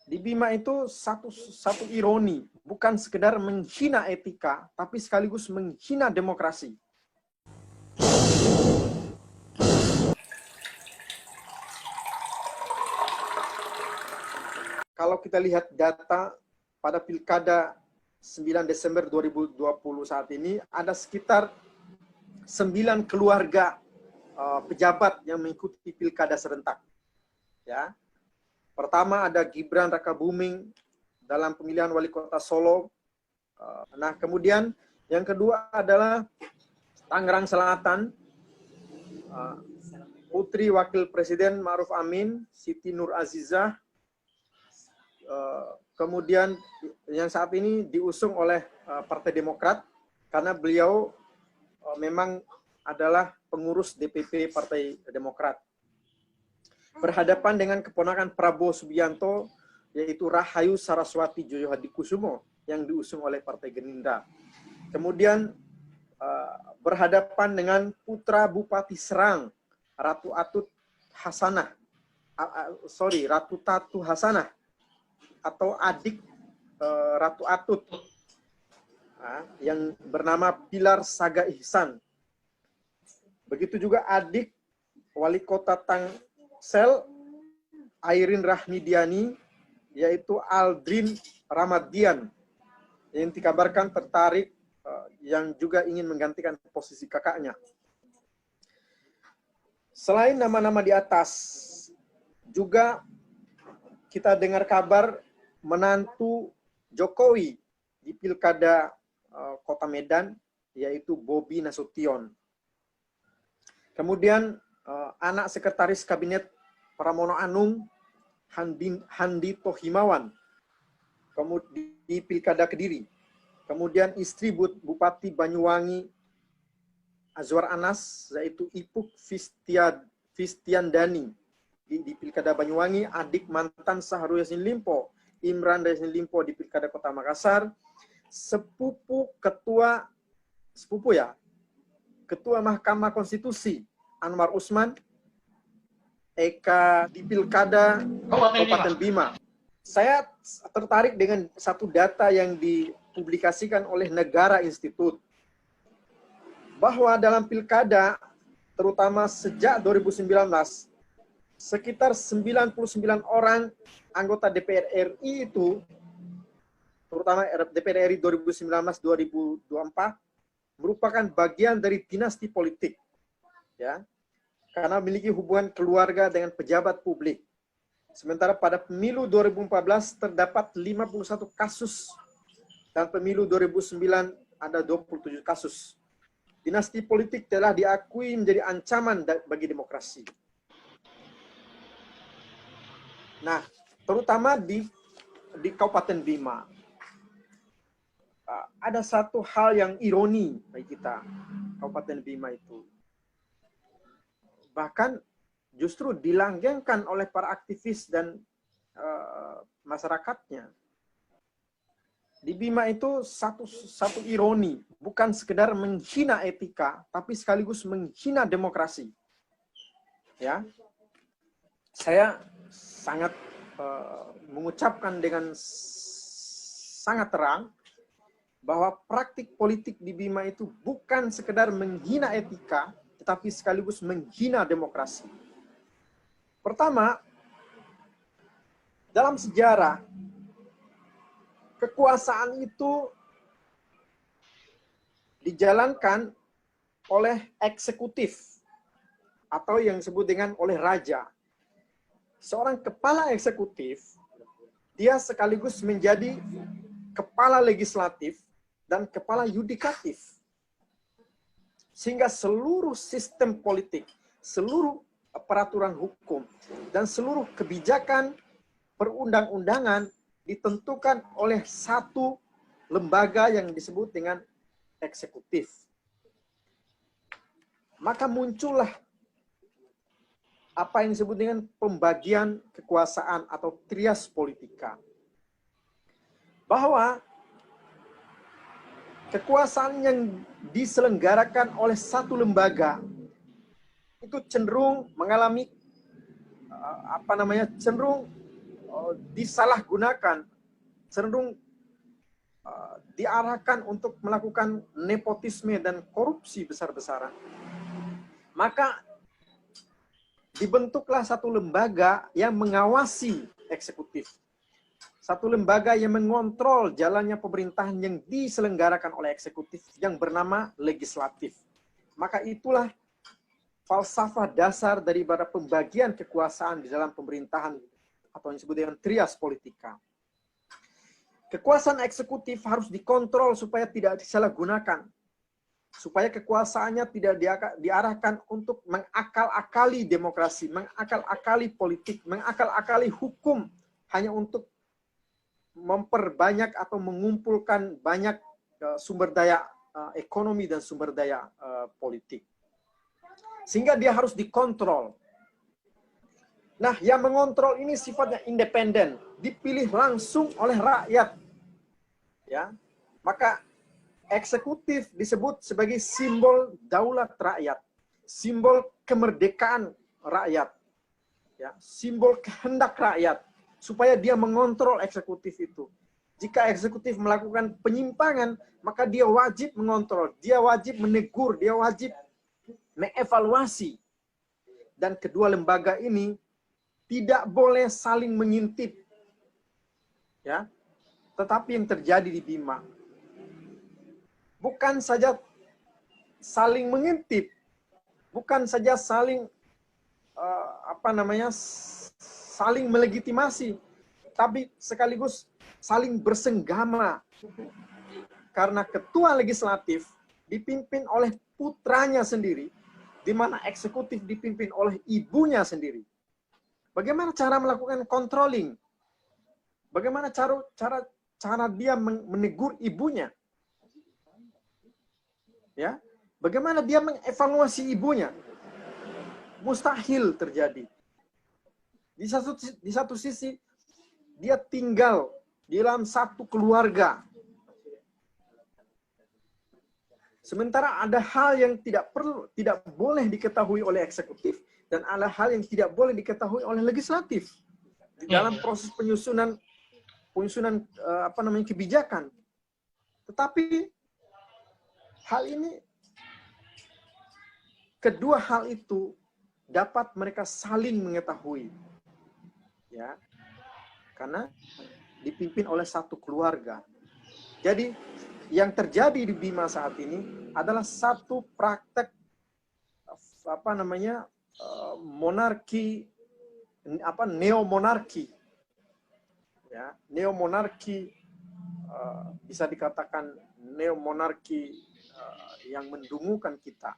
Di Bima itu satu ironi, bukan sekedar menghina etika, tapi sekaligus menghina demokrasi. Kalau kita lihat data pada Pilkada 9 Desember 2020 saat ini, ada sekitar 9 keluarga pejabat yang mengikuti Pilkada serentak. Ya. Pertama ada Gibran Rakabuming dalam pemilihan wali kota Solo. Nah, kemudian yang kedua adalah Tangerang Selatan, Putri Wakil Presiden Ma'ruf Amin, Siti Nur Azizah. Kemudian yang saat ini diusung oleh Partai Demokrat karena beliau memang adalah pengurus DPP Partai Demokrat. Berhadapan dengan keponakan Prabowo Subianto, yaitu Rahayu Saraswati Joyohadikusumo yang diusung oleh Partai Gerindra. Kemudian berhadapan dengan putra Bupati Serang, Ratu Tatu Hasanah, atau adik Ratu Atut, yang bernama Pilar Saga Ihsan. Begitu juga adik Wali Kota Tangsel, Airin Rahmidiani, yaitu Aldrin Ramadian, yang dikabarkan tertarik yang juga ingin menggantikan posisi kakaknya. Selain nama-nama di atas, juga kita dengar kabar menantu Jokowi di Pilkada Kota Medan, yaitu Bobi Nasution. Kemudian anak Sekretaris Kabinet Pramono Anung, Handito Himawan, kemudian di Pilkada Kediri. Kemudian istri Bupati Banyuwangi Azwar Anas, yaitu Ipuk Fistiandani di Pilkada Banyuwangi, adik mantan Syahrul Yassin Limpo, Imran Yassin Limpo di Pilkada Kota Makassar, Ketua Mahkamah Konstitusi Anwar Usman, Eka di Pilkada Kabupaten Bima. Saya tertarik dengan satu data yang dipublikasikan oleh Negara Institute, bahwa dalam pilkada, terutama sejak 2019, sekitar 99 orang anggota DPR RI itu, terutama DPR RI 2019-2024, merupakan bagian dari dinasti politik, ya, karena memiliki hubungan keluarga dengan pejabat publik. Sementara pada pemilu 2014 terdapat 51 kasus, dan pemilu 2009 ada 27 kasus. Dinasti politik telah diakui menjadi ancaman bagi demokrasi. Nah, terutama di Kabupaten Bima, ada satu hal yang ironi bagi kita, Kabupaten Bima itu. Bahkan justru dilanggengkan oleh para aktivis dan masyarakatnya. Di Bima itu satu ironi, bukan sekedar menghina etika, tapi sekaligus menghina demokrasi. Ya, saya sangat mengucapkan dengan sangat terang bahwa praktik politik di Bima itu bukan sekedar menghina etika, tetapi sekaligus menghina demokrasi. Pertama, dalam sejarah, kekuasaan itu dijalankan oleh eksekutif atau yang disebut dengan oleh raja. Seorang kepala eksekutif, dia sekaligus menjadi kepala legislatif dan kepala yudikatif. Sehingga seluruh sistem politik, seluruh peraturan hukum, dan seluruh kebijakan perundang-undangan ditentukan oleh satu lembaga yang disebut dengan eksekutif. Maka muncullah apa yang disebut dengan pembagian kekuasaan atau trias politika. Bahwa kekuasaan yang diselenggarakan oleh satu lembaga itu cenderung mengalami cenderung disalahgunakan, cenderung diarahkan untuk melakukan nepotisme dan korupsi besar-besaran, maka dibentuklah satu lembaga yang mengawasi eksekutif. Satu lembaga yang mengontrol jalannya pemerintahan yang diselenggarakan oleh eksekutif yang bernama legislatif. Maka itulah falsafah dasar daripada pembagian kekuasaan di dalam pemerintahan atau yang disebut dengan trias politika. Kekuasaan eksekutif harus dikontrol supaya tidak disalahgunakan. Supaya kekuasaannya tidak diarahkan untuk mengakal-akali demokrasi, mengakal-akali politik, mengakal-akali hukum hanya untuk memperbanyak atau mengumpulkan banyak sumber daya ekonomi dan sumber daya politik. Sehingga dia harus dikontrol. Nah, yang mengontrol ini sifatnya independen, dipilih langsung oleh rakyat. Ya. Maka eksekutif disebut sebagai simbol daulat rakyat, simbol kemerdekaan rakyat, ya, simbol kehendak rakyat, supaya dia mengontrol eksekutif itu. Jika eksekutif melakukan penyimpangan, maka dia wajib mengontrol, dia wajib menegur, dia wajib mengevaluasi. Dan kedua lembaga ini tidak boleh saling mengintip. Ya. Tetapi yang terjadi di Bima bukan saja saling mengintip, bukan saja saling saling melegitimasi, tapi sekaligus saling bersenggama. Karena ketua legislatif dipimpin oleh putranya sendiri, di mana eksekutif dipimpin oleh ibunya sendiri. Bagaimana cara melakukan controlling? Bagaimana cara dia menegur ibunya? Ya, bagaimana dia mengevaluasi ibunya? Mustahil terjadi. Di satu sisi dia tinggal di dalam satu keluarga. Sementara ada hal yang tidak boleh diketahui oleh eksekutif dan ada hal yang tidak boleh diketahui oleh legislatif di dalam proses penyusunan kebijakan. Tetapi kedua hal itu dapat mereka saling mengetahui, ya, karena dipimpin oleh satu keluarga. Jadi yang terjadi di Bima saat ini adalah satu praktek monarki, neomonarki, ya, neomonarki, bisa dikatakan neomonarki yang mendungukan kita.